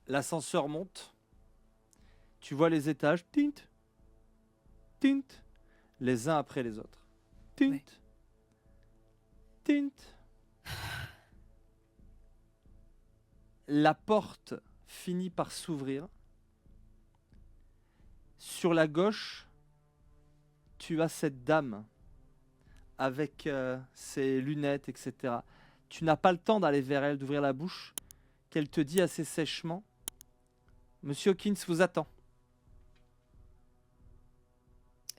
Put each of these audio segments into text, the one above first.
L'ascenseur monte. Tu vois les étages. Tint, tint. Les uns après les autres. Tint, Ouais. tint. La porte finit par s'ouvrir. Sur la gauche, tu as cette dame avec ses lunettes, etc. Tu n'as pas le temps d'aller vers elle, d'ouvrir la bouche, qu'elle te dit assez sèchement, Monsieur Hawkins vous attend.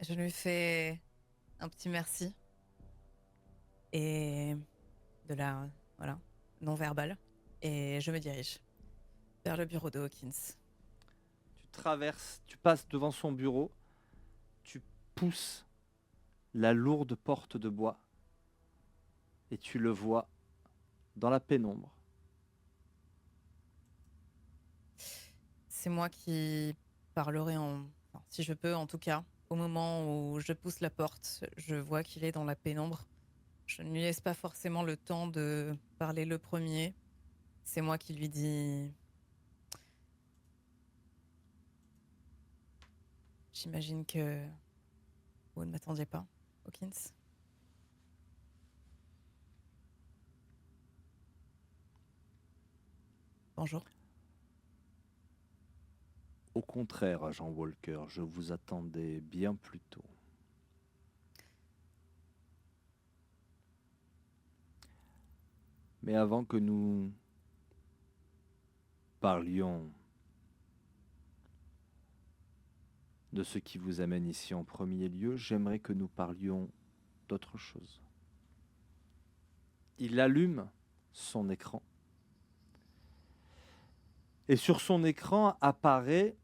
Je lui fais un petit merci et de la voilà non verbale et je me dirige vers le bureau de Hawkins. Tu traverses, tu passes devant son bureau, tu pousses la lourde porte de bois et tu le vois dans la pénombre. C'est moi qui parlerai enfin, si je peux en tout cas. Au moment où je pousse la porte, je vois qu'il est dans la pénombre. Je ne lui laisse pas forcément le temps de parler le premier. C'est moi qui lui dis: «J'imagine que vous ne m'attendiez pas, Hawkins?» Bonjour. Au contraire, agent Walker, je vous attendais bien plus tôt. Mais avant que nous parlions de ce qui vous amène ici en premier lieu, j'aimerais que nous parlions d'autre chose. Il allume son écran. Et sur son écran apparaît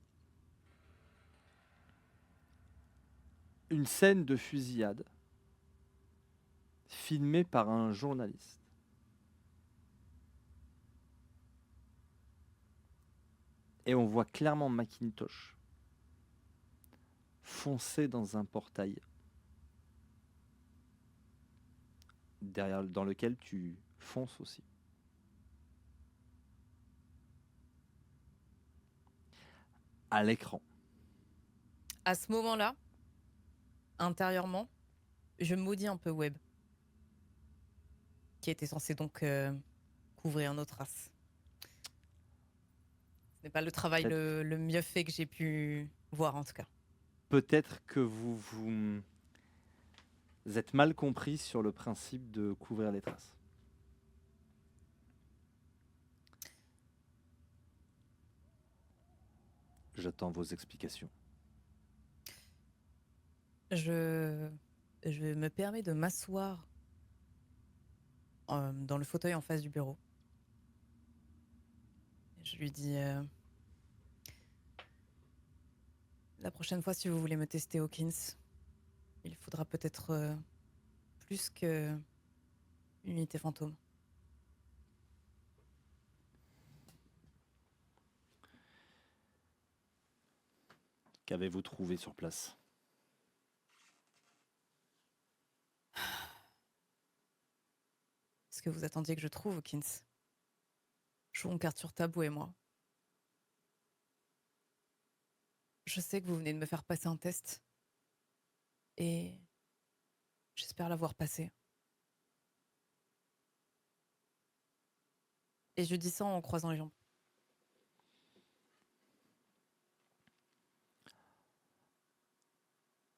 une scène de fusillade filmée par un journaliste. Et on voit clairement Macintosh foncer dans un portail dans lequel tu fonces aussi. À l'écran. À ce moment-là, intérieurement, je maudis un peu Webb, qui était censé donc couvrir nos traces. Ce n'est pas le travail Peut-être, le mieux fait que j'ai pu voir, en tout cas. peut-être que vous êtes mal compris sur le principe de couvrir les traces. J'attends vos explications. Je, je me permets de m'asseoir dans le fauteuil en face du bureau. Je lui dis la prochaine fois, si vous voulez me tester, Hawkins, il faudra peut-être plus que une unité fantôme. Qu'avez-vous trouvé sur place? Ce que vous attendiez que je trouve, Hawkins. Jouons carte sur table, vous et moi. Je sais que vous venez de me faire passer un test. Et j'espère l'avoir passé. Et je dis ça en croisant les jambes.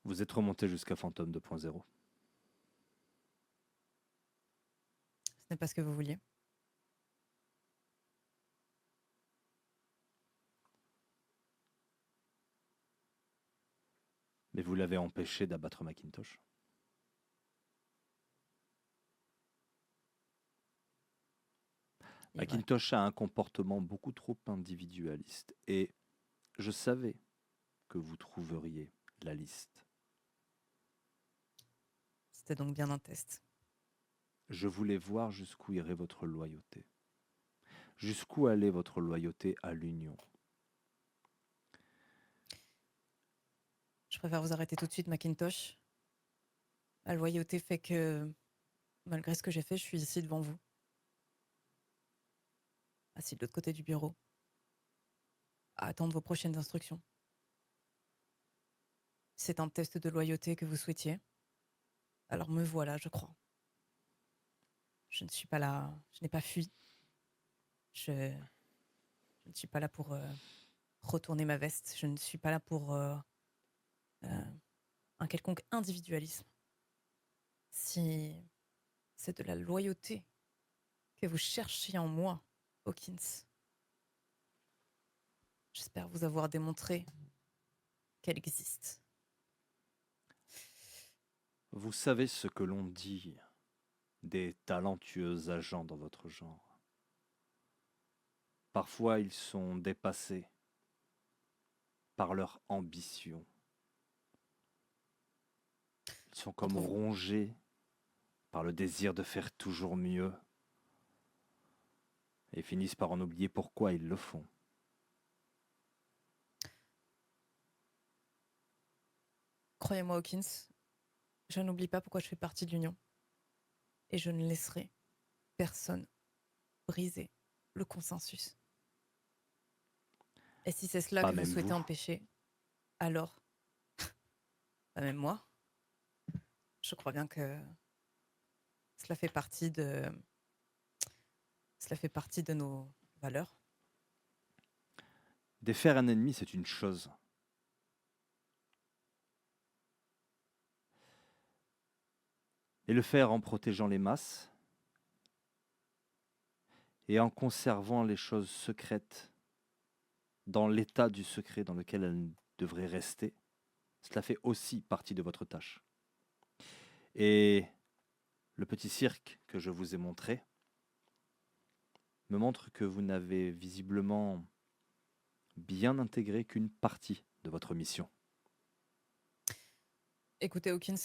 Vous êtes remonté jusqu'à Phantom 2.0. Ce n'est pas ce que vous vouliez. Mais vous l'avez empêché d'abattre Macintosh. Il est vrai. Macintosh a un comportement beaucoup trop individualiste. Et je savais que vous trouveriez la liste. C'était donc bien un test. Je voulais voir jusqu'où irait votre loyauté. Jusqu'où allait votre loyauté à l'Union. Je préfère vous arrêter tout de suite, Macintosh. La loyauté fait que, malgré ce que j'ai fait, je suis ici devant vous. Assis de l'autre côté du bureau. à attendre vos prochaines instructions. C'est un test de loyauté que vous souhaitiez. Alors me voilà, je crois. Je ne suis pas là, je n'ai pas fui. Je, je ne suis pas là pour retourner ma veste. Je ne suis pas là pour euh, un quelconque individualisme. Si c'est de la loyauté que vous cherchiez en moi, Hawkins, j'espère vous avoir démontré qu'elle existe. Vous savez ce que l'on dit des talentueux agents dans votre genre. Parfois, ils sont dépassés par leur ambition. Ils sont comme Entre vous, rongés par le désir de faire toujours mieux et finissent par en oublier pourquoi ils le font. croyez-moi, Hawkins, je n'oublie pas pourquoi je fais partie de l'Union. Et je ne laisserai personne briser le consensus. Et si c'est cela Pas que vous même souhaitez vous. empêcher, alors, pas même moi, je crois bien que cela fait partie de, cela fait partie de nos valeurs. Défaire un ennemi, c'est une chose. Et le faire en protégeant les masses et en conservant les choses secrètes dans l'état du secret dans lequel elles devraient rester, cela fait aussi partie de votre tâche. Et le petit cirque que je vous ai montré me montre que vous n'avez visiblement bien intégré qu'une partie de votre mission. Écoutez, Hawkins,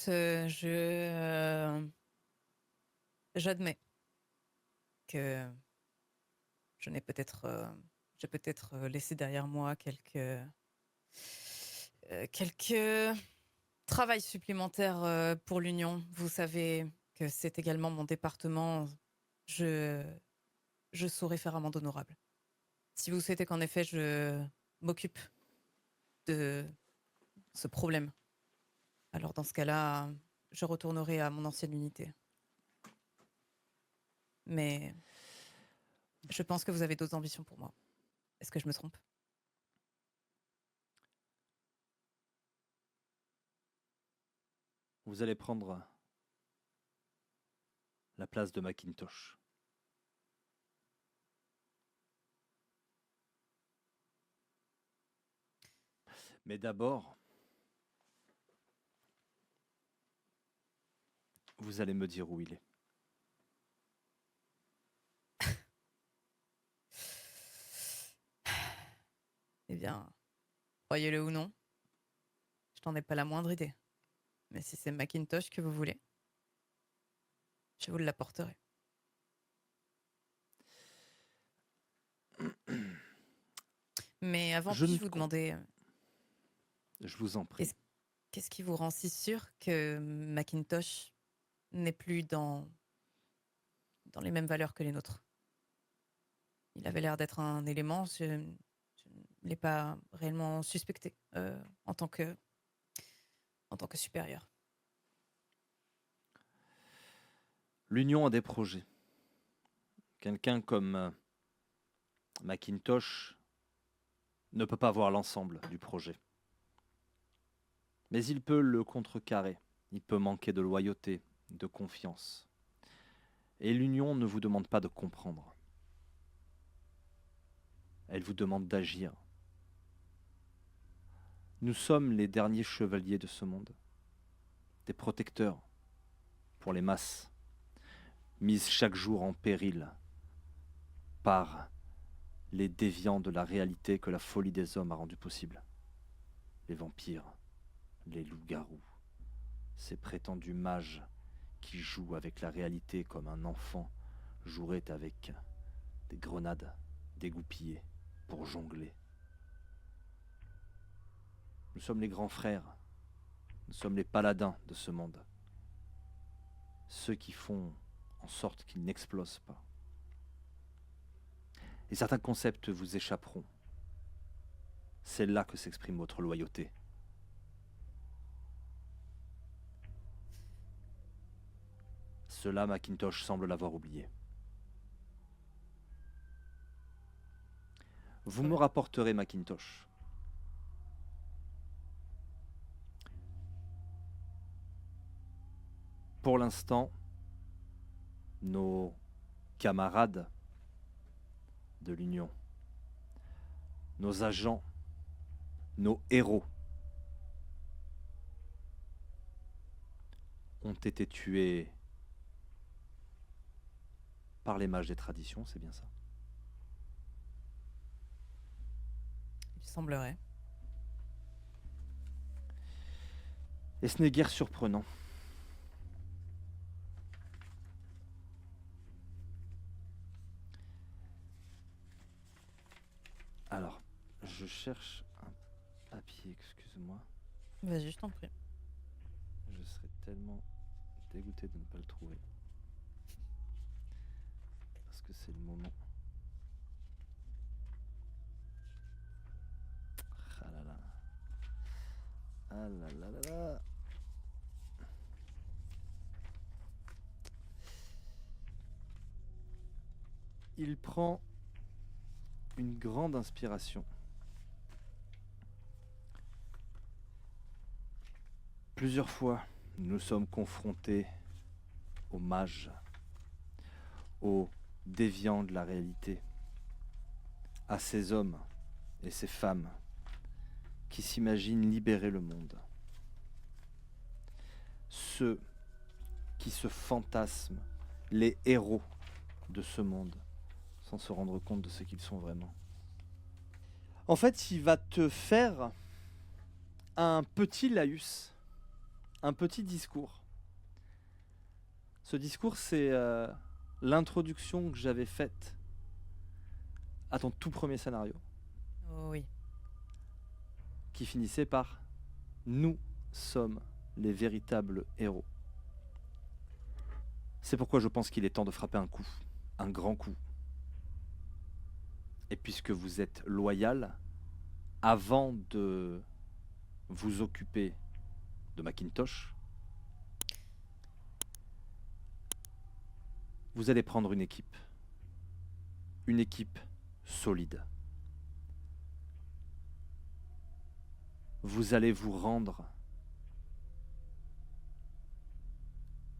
j'admets que je n'ai peut-être, j'ai peut-être laissé derrière moi quelques travail supplémentaires pour l'Union. Vous savez que c'est également mon département. Je, je saurai faire amende honorable. Si vous souhaitez qu'en effet je m'occupe de ce problème, alors dans ce cas-là, je retournerai à mon ancienne unité. Mais je pense que vous avez d'autres ambitions pour moi. Est-ce que je me trompe? Vous allez prendre la place de Macintosh. Mais d'abord, vous allez me dire où il est. Eh bien, croyez-le ou non, je n'en ai pas la moindre idée. Mais si c'est Macintosh que vous voulez, je vous l'apporterai. Mais avant, Je ne puis-je vous com- demander Je vous en prie. qu'est-ce qu'est-ce qui vous rend si sûr que Macintosh n'est plus dans les mêmes valeurs que les nôtres? Il avait l'air d'être un élément, je ne l'ai pas réellement suspecté en tant que supérieur. L'Union a des projets. Quelqu'un comme Macintosh ne peut pas voir l'ensemble du projet. Mais il peut le contrecarrer. Il peut manquer de loyauté, de confiance. Et l'Union ne vous demande pas de comprendre. Elle vous demande d'agir. Nous sommes les derniers chevaliers de ce monde, des protecteurs pour les masses, mises chaque jour en péril par les déviants de la réalité que la folie des hommes a rendu possible. Les vampires, les loups-garous, ces prétendus mages qui jouent avec la réalité comme un enfant jouerait avec des grenades dégoupillées pour jongler. Nous sommes les grands frères, nous sommes les paladins de ce monde, ceux qui font en sorte qu'il n'explose pas. Et certains concepts vous échapperont. C'est là que s'exprime votre loyauté. Cela, Macintosh semble l'avoir oublié. Vous me rapporterez Macintosh. Pour l'instant, nos camarades de l'Union, nos agents, nos héros ont été tués par les mages des traditions, c'est bien ça? Il semblerait. Et ce n'est guère surprenant. Alors, je cherche un papier, excuse-moi. Vas-y, je t'en prie. Je serais tellement dégoûté de ne pas le trouver. Parce que c'est le moment. Ah là là. Ah là là là là. Il prend une grande inspiration. Plusieurs fois, nous sommes confrontés aux mages, aux déviants de la réalité, à ces hommes et ces femmes qui s'imaginent libérer le monde. Ceux qui se fantasment, les héros de ce monde, sans se rendre compte de ce qu'ils sont vraiment. En fait, il va te faire un petit laïus, un petit discours. Ce discours, c'est l'introduction que j'avais faite à ton tout premier scénario, Oh oui. qui finissait par « Nous sommes les véritables héros ». C'est pourquoi je pense qu'il est temps de frapper un coup, un grand coup. Et puisque vous êtes loyal, avant de vous occuper de Macintosh, vous allez prendre une équipe solide. Vous allez vous rendre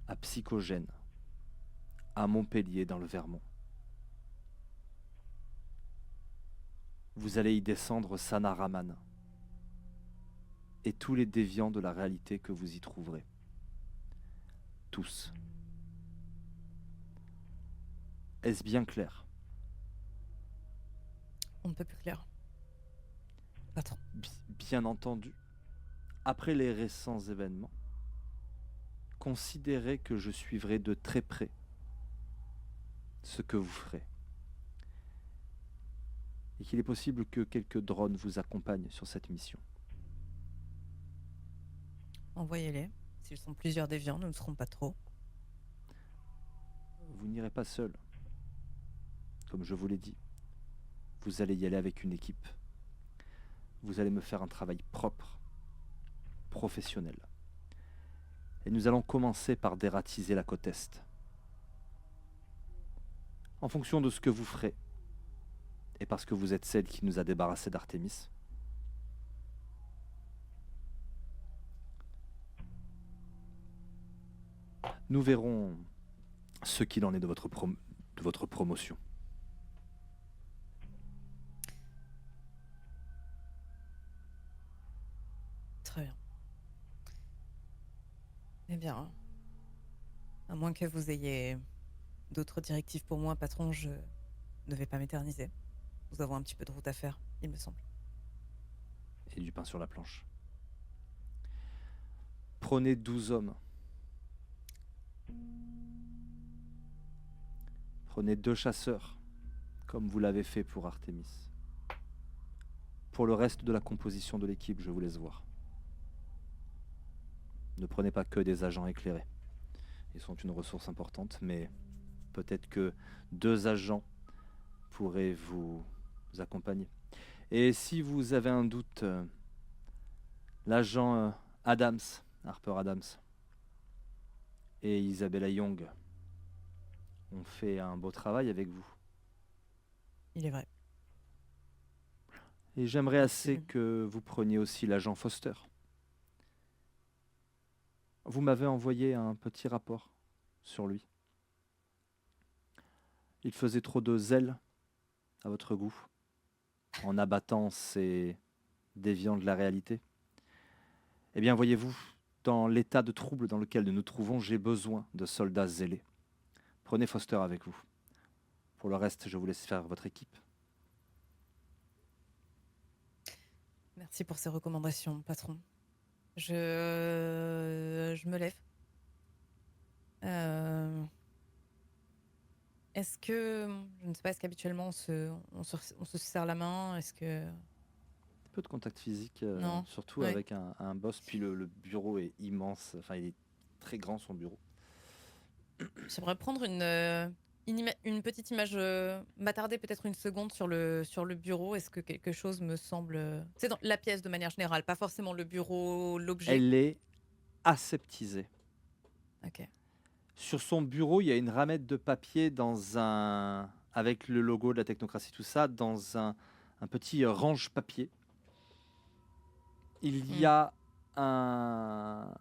à Psychogène, à Montpellier dans le Vermont. Vous allez y descendre Sanaraman et tous les déviants de la réalité que vous y trouverez. Tous. Est-ce bien clair? On ne peut plus clair. Patron. Bien entendu, après les récents événements, considérez que je suivrai de très près ce que vous ferez. Et qu'il est possible que quelques drones vous accompagnent sur cette mission. Envoyez-les. S'ils sont plusieurs déviants, nous ne serons pas trop. Vous n'irez pas seul. Comme je vous l'ai dit, vous allez y aller avec une équipe. Vous allez me faire un travail propre, professionnel. Et nous allons commencer par dératiser la côte Est. En fonction de ce que vous ferez, et parce que vous êtes celle qui nous a débarrassés d'Artémis, nous verrons ce qu'il en est de votre promotion. Très bien. Eh bien, à moins que vous ayez d'autres directives pour moi, patron, je ne vais pas m'éterniser. Nous avons un petit peu de route à faire, il me semble. Et du pain sur la planche. Prenez 12 hommes. Prenez 2 chasseurs, comme vous l'avez fait pour Artémis. Pour le reste de la composition de l'équipe, je vous laisse voir. Ne prenez pas que des agents éclairés. Ils sont une ressource importante, mais peut-être que 2 agents pourraient vous accompagner. Et si vous avez un doute, l'agent Adams, Harper Adams et Isabella Young ont fait un beau travail avec vous. Il est vrai. Et j'aimerais assez Merci. que vous preniez aussi l'agent Foster. Vous m'avez envoyé un petit rapport sur lui. Il faisait trop de zèle à votre goût, en abattant ces déviants de la réalité. Eh bien, voyez-vous, dans l'état de trouble dans lequel nous nous trouvons, j'ai besoin de soldats zélés. Prenez Foster avec vous. Pour le reste, je vous laisse faire votre équipe. Merci pour ces recommandations, patron. Je me lève. Euh, Est-ce que, je ne sais pas, est-ce qu'habituellement on se serre la main? Est-ce que... Un peu de contact physique, Non? surtout Ouais. avec un boss, puis le bureau est immense, enfin il est très grand son bureau. J'aimerais prendre une petite image, m'attarder peut-être une seconde sur le bureau. Est-ce que quelque chose me semble... C'est dans la pièce de manière générale, pas forcément le bureau, l'objet. Elle est aseptisée. Ok. Sur son bureau, il y a une ramette de papier avec le logo de la technocratie, tout ça, dans un petit range papier. Il y Hmm. a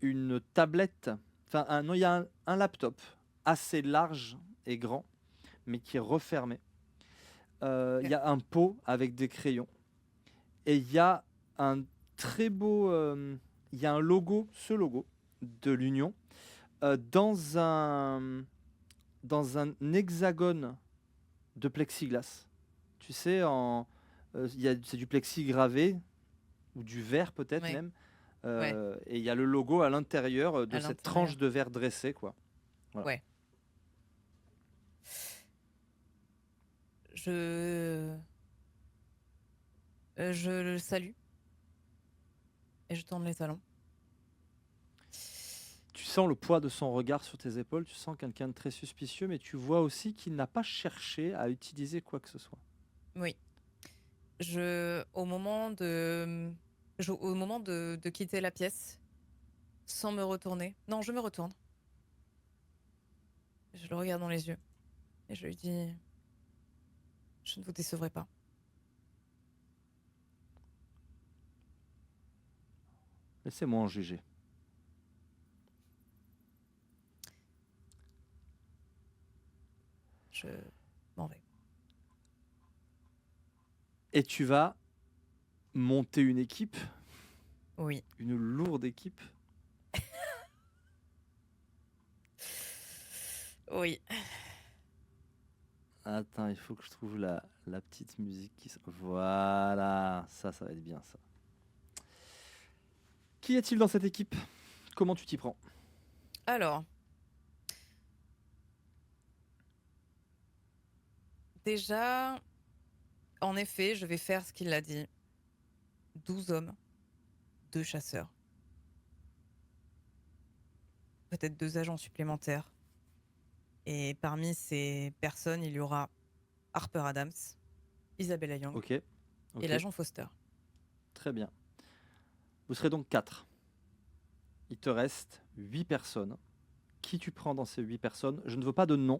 une tablette, non, il y a un laptop assez large et grand, mais qui est refermé. Il y a un pot avec des crayons. Et il y a un très beau... il y a un logo, ce logo de l'Union, dans un hexagone de plexiglas. Tu sais, c'est du plexi gravé, ou du verre peut-être Ouais. même. Ouais. Et il y a le logo à l'intérieur de À cette l'intérieur. tranche de verre dressé, quoi. Voilà. Ouais. Je le salue et je tourne les talons. Tu sens le poids de son regard sur tes épaules, tu sens quelqu'un de très suspicieux, mais tu vois aussi qu'il n'a pas cherché à utiliser quoi que ce soit. Oui. Au moment de quitter la pièce, sans me retourner. Non, je me retourne. Je le regarde dans les yeux et je lui dis: je ne vous décevrai pas. Laissez-moi en juger. Je m'en vais. Et tu vas monter une équipe, Oui. une lourde équipe. Oui. Attends, il faut que je trouve la petite musique qui... Voilà, ça va être bien ça. Qu'y a-t-il dans cette équipe? Comment tu t'y prends? Alors, déjà, en effet, je vais faire ce qu'il a dit. 12 hommes, 2 chasseurs. Peut-être 2 agents supplémentaires. Et parmi ces personnes, il y aura Harper Adams, Isabella Young Ok, et ok, l'agent Foster. très bien. Vous serez donc 4. Il te reste 8 personnes. Qui tu prends dans ces 8 personnes? Je ne veux pas de nom.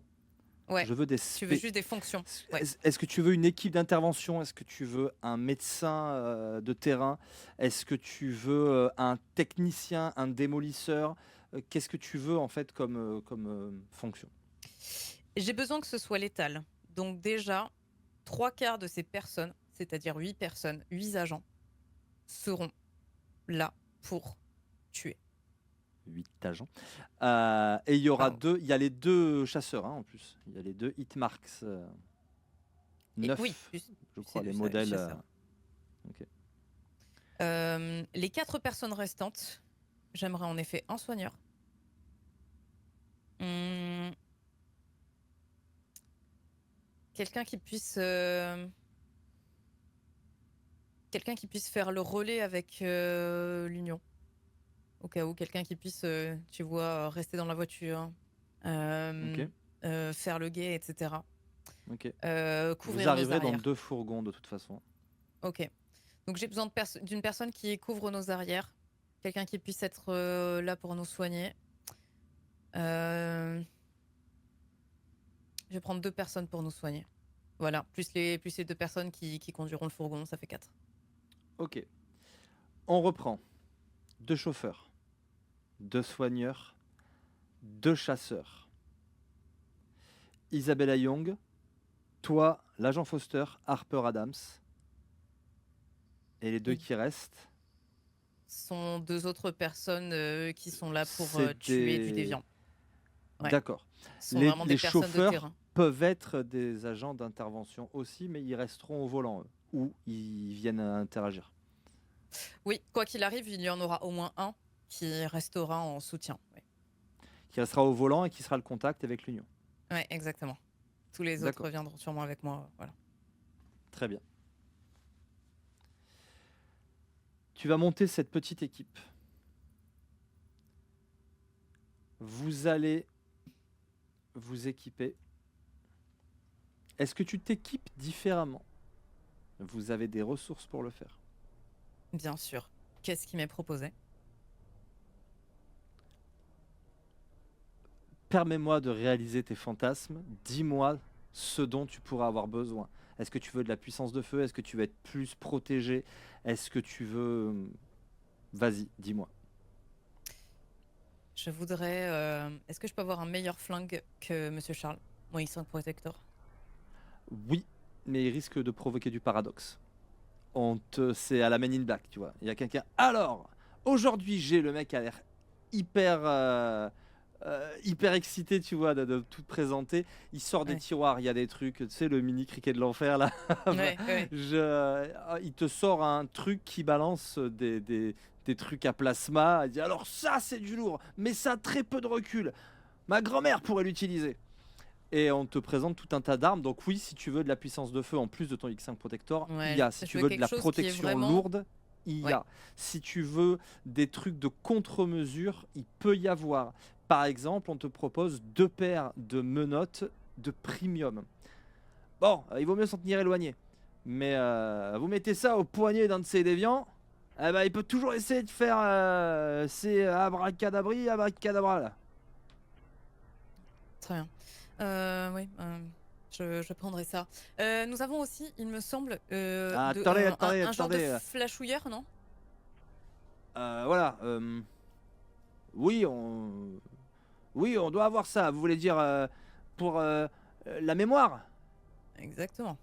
Ouais. Je veux des Tu veux juste des fonctions. Ouais. Est-ce que tu veux une équipe d'intervention? Est-ce que tu veux un médecin de terrain? Est-ce que tu veux un technicien, un démolisseur? Qu'est-ce que tu veux en fait comme fonction? J'ai besoin que ce soit létal. Donc déjà, 3/4 de ces personnes, c'est-à-dire 8 personnes, 8 agents, seront là pour tuer. 8 agents. Et il y aura Pardon. il y a les 2 chasseurs hein, en plus. Il y a les 2 Hitmarks Et 9, oui, je crois, les c'est modèles. chasseur. Ok. Les 4 personnes restantes, j'aimerais en effet un soigneur. Hum, quelqu'un qui puisse faire le relais avec l'Union. Au cas où, quelqu'un qui puisse, tu vois, rester dans la voiture, Ok. faire le guet, etc. Ok. Vous Couvrir nos arriverez dans arrières. 2 fourgons de toute façon. OK. Donc j'ai besoin d'une personne qui couvre nos arrières, quelqu'un qui puisse être, là pour nous soigner. Heu, je vais prendre 2 personnes pour nous soigner. Voilà, plus les 2 personnes qui conduiront le fourgon, ça fait 4. Ok, on reprend. 2 chauffeurs, 2 soigneurs, 2 chasseurs. Isabella Young, toi, l'agent Foster, Harper Adams, et les 2 Et qui restent, sont 2 autres personnes, qui sont là pour, c'est tuer du des... déviant. Ouais, D'accord. ce sont vraiment des Les personnes de chauffeurs terrain. peuvent être des agents d'intervention aussi, mais ils resteront au volant, eux, ou ils viennent interagir. Oui, quoi qu'il arrive, il y en aura au moins un qui restera en soutien. Oui. Qui restera au volant et qui sera le contact avec l'Union. Ouais, exactement. Tous les autres D'accord, viendront sûrement avec moi, voilà. très bien. Tu vas monter cette petite équipe. Vous allez vous équiper. Est-ce que tu t'équipes différemment? Vous avez des ressources pour le faire. Bien sûr. Qu'est-ce qui m'est proposé? Permets-moi de réaliser tes fantasmes. Dis-moi ce dont tu pourras avoir besoin. Est-ce que tu veux de la puissance de feu? Est-ce que tu veux être plus protégé? Est-ce que tu veux... Vas-y, dis-moi. Je voudrais, est-ce que je peux avoir un meilleur flingue que Monsieur Charles? Mon X5 Protector. Oui, mais il risque de provoquer du paradoxe. C'est à la Men in Black, tu vois. Il y a quelqu'un. Alors, aujourd'hui, j'ai le mec qui a l'air hyper, hyper excité, tu vois, de tout présenter. Il sort des Ouais. tiroirs, il y a des trucs, tu sais, le mini cricket de l'enfer là. Ouais, ouais. Il te sort un truc qui balance des trucs à plasma. Il dit alors ça, c'est du lourd, mais ça a très peu de recul. Ma grand-mère pourrait l'utiliser. Et on te présente tout un tas d'armes. Donc oui, si tu veux de la puissance de feu en plus de ton X5 Protector, il y Ouais, a. Si je tu veux veux de quelque la chose qui est protection vraiment lourde, il y ouais. a. Si tu veux des trucs de contre-mesure, il peut y avoir. Par exemple, on te propose 2 paires de menottes de premium. Bon, il vaut mieux s'en tenir éloigné. Mais vous mettez ça au poignet d'un de ces déviants, eh ben, il peut toujours essayer de faire ses abracadabri, abracadabra là. Très bien. Oui, je prendrai ça. Nous avons aussi, il me semble, Ah, de attendez, attendez, un genre de attendez. flashouilleur, non? Voilà. Oui, oui, on doit avoir ça. Vous voulez dire pour la mémoire? Exactement.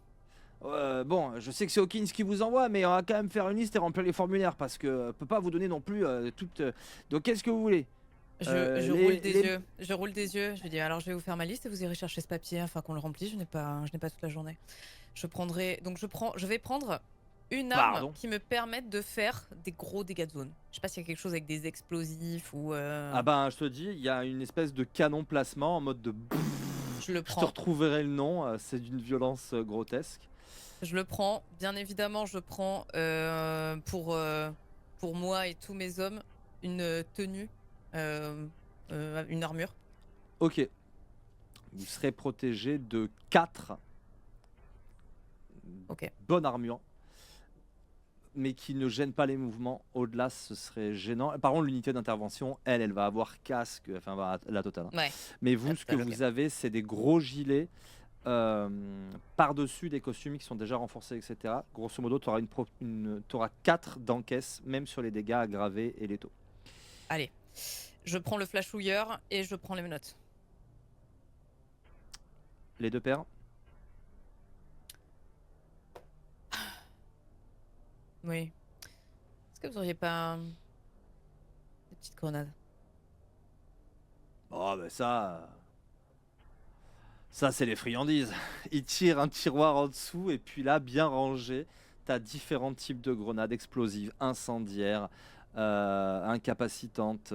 Bon, je sais que c'est Hawkins qui vous envoie, mais on va quand même faire une liste et remplir les formulaires parce que peut pas vous donner non plus toute. Donc, qu'est-ce que vous voulez? Je roule des yeux. Je roule des yeux. Je lui dis alors je vais vous faire ma liste et vous irez chercher ce papier afin qu'on le remplisse. Je n'ai pas toute la journée. Je vais prendre une arme Pardon. qui me permette de faire des gros dégâts de zone. Je sais pas s'il y a quelque chose avec des explosifs ou Ah ben, je te dis, il y a une espèce de canon placement en mode de. je le Je te prends. retrouverai le nom. C'est d'une violence grotesque. Je le prends. Bien évidemment, je prends pour moi et tous mes hommes une tenue, euh, une armure. Ok. Vous serez protégé de 4 Ok. bonnes armures, mais qui ne gênent pas les mouvements. Au-delà, ce serait gênant. Par contre, l'unité d'intervention, elle va avoir casque, enfin, la totale. Hein. Ouais. Mais vous, ce que Total, ok. vous avez, c'est des gros gilets par-dessus des costumes qui sont déjà renforcés, etc. Grosso modo, tu auras 4 d'encaisse, même sur les dégâts aggravés et létaux. Allez. Je prends le flashouilleur et je prends les menottes. Les 2 paires. Oui. Est-ce que vous auriez pas des petites grenades? Oh, ben ça. Ça, c'est les friandises. Ils tirent un tiroir en dessous et puis là, bien rangé, tu as différents types de grenades explosives, incendiaires, incapacitantes,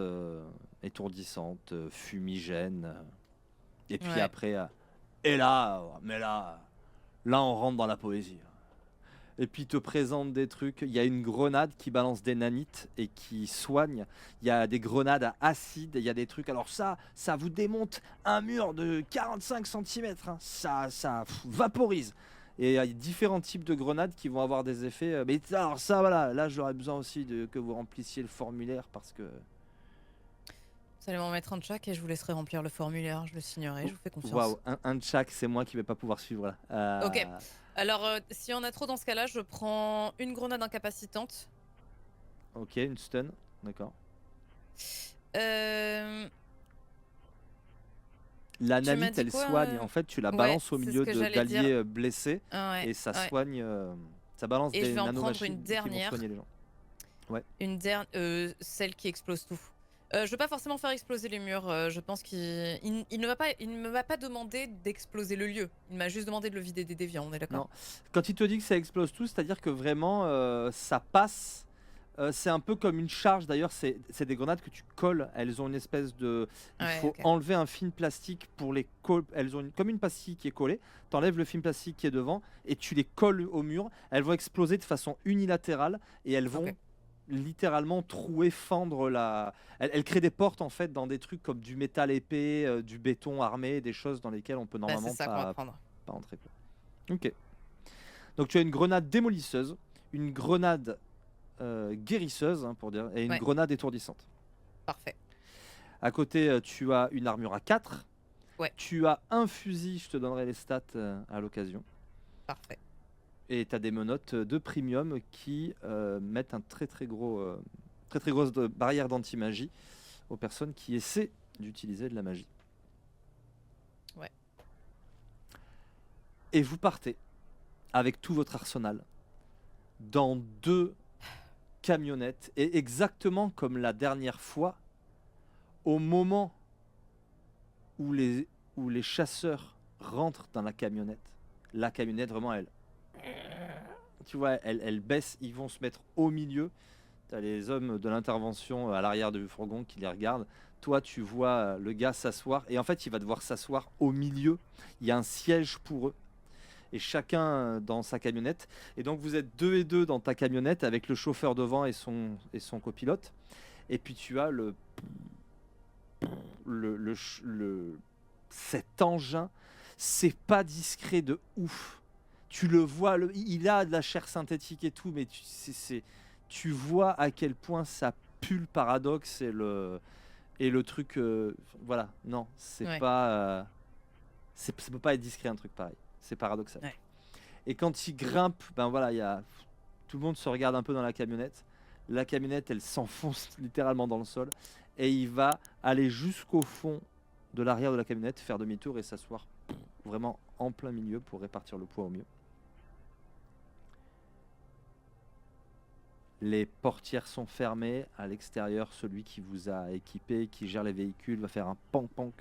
étourdissantes, fumigènes. Et puis Ouais. après, et là, mais là, on rentre dans la poésie. Et puis il te présente des trucs. Il y a une grenade qui balance des nanites et qui soigne. Il y a des grenades à acide. Il y a des trucs. Alors ça vous démonte un mur de 45 cm. Hein. Ça vaporise. Et il y a différents types de grenades qui vont avoir des effets. Mais alors ça, voilà, là j'aurais besoin aussi que vous remplissiez le formulaire parce que... Vous allez m'en mettre un de chaque et je vous laisserai remplir le formulaire, je le signerai, je vous fais Waouh, confiance. un de chaque, c'est moi qui vais pas pouvoir suivre là. Ok. Alors, si on a trop dans ce cas-là, je prends une grenade incapacitante. Ok, une stun, d'accord. Euh, La Tu m'as nanite, dit elle quoi soigne. En fait, tu la Ouais, balances au c'est ce milieu que j'allais dire. d'alliés blessés Ouais, et ça ouais. soigne. Ça balance Et je des vais en prendre une nanomachines qui vont dernière. soigner les gens. Ouais. Une dernière, celle qui explose tout. Je veux pas forcément faire exploser les murs. Je pense il ne me va pas demander d'exploser le lieu. Il m'a juste demandé de le vider des déviants. On est d'accord? Non. Quand il te dit que ça explose tout, c'est-à-dire que vraiment ça passe. C'est un peu comme une charge. D'ailleurs, c'est des grenades que tu colles. Elles ont une espèce de. Il Ouais, faut ok. enlever un film plastique pour les coller. Elles ont comme une pastille qui est collée. Tu enlèves le film plastique qui est devant et tu les colles au mur. Elles vont exploser de façon unilatérale et elles vont Ok. littéralement trouer, fendre la. Elles créent des portes en fait dans des trucs comme du métal épais, du béton armé, des choses dans lesquelles on peut Bah, c'est normalement ça qu'on va prendre. pas entrer. Ok. Donc tu as une grenade démolisseuse, une grenade guérisseuse, hein, pour dire, et une Ouais, grenade étourdissante. parfait. À côté, tu as une armure à 4. Ouais, Tu as un fusil, je te donnerai les stats à l'occasion. parfait. Et tu as des menottes de premium qui mettent un très grosse barrière d'anti-magie aux personnes qui essaient d'utiliser de la magie. Ouais. Et vous partez avec tout votre arsenal dans 2 camionnettes. Et exactement comme la dernière fois, au moment où les chasseurs rentrent dans la camionnette vraiment elle, tu vois, elle baisse, ils vont se mettre au milieu. T'as les hommes de l'intervention à l'arrière du fourgon qui les regardent. Toi, tu vois le gars s'asseoir et en fait, il va devoir s'asseoir au milieu. Il y a un siège pour eux et chacun dans sa camionnette. Et donc, vous êtes 2 et 2 dans ta camionnette avec le chauffeur devant et son copilote. Et puis, tu as cet engin, c'est pas discret de ouf. Tu le vois, il a de la chair synthétique et tout, mais tu vois à quel point ça pue le paradoxe et le truc. Voilà, non, c'est Ouais, pas. Ça peut pas être discret un truc pareil. C'est paradoxal. ouais. Et quand il grimpe, ben voilà, tout le monde se regarde un peu dans la camionnette. La camionnette, elle s'enfonce littéralement dans le sol. Et il va aller jusqu'au fond de l'arrière de la camionnette, faire demi-tour et s'asseoir vraiment en plein milieu pour répartir le poids au mieux. Les portières sont fermées. À l'extérieur, celui qui vous a équipé, qui gère les véhicules, va faire un pank-pank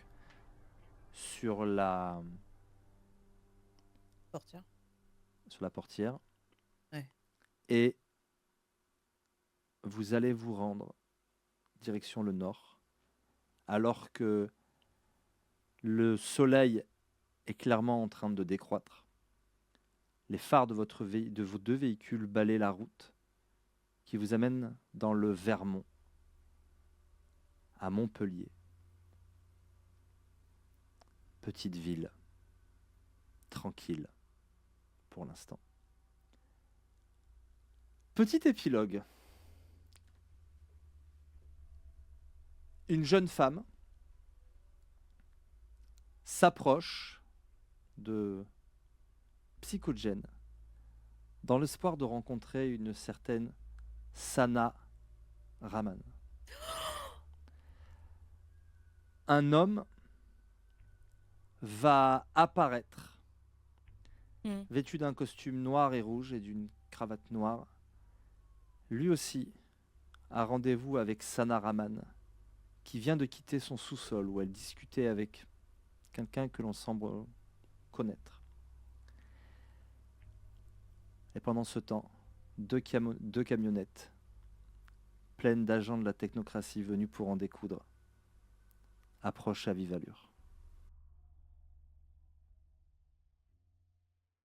sur la Portière. portière. Ouais. Et vous allez vous rendre direction le nord, alors que le soleil est clairement en train de décroître. Les phares de vos 2 véhicules balayent la route qui vous amène dans le Vermont, à Montpellier. Petite ville, tranquille pour l'instant. Petit épilogue. Une jeune femme s'approche de Psychogène dans l'espoir de rencontrer une certaine Sana Raman. Un homme va apparaître Hmm. vêtu d'un costume noir et rouge et d'une cravate noire. Lui aussi a rendez-vous avec Sana Raman, qui vient de quitter son sous-sol où elle discutait avec quelqu'un que l'on semble connaître. Et pendant ce temps, 2 camionnettes pleines d'agents de la technocratie venus pour en découdre approchent à vive allure.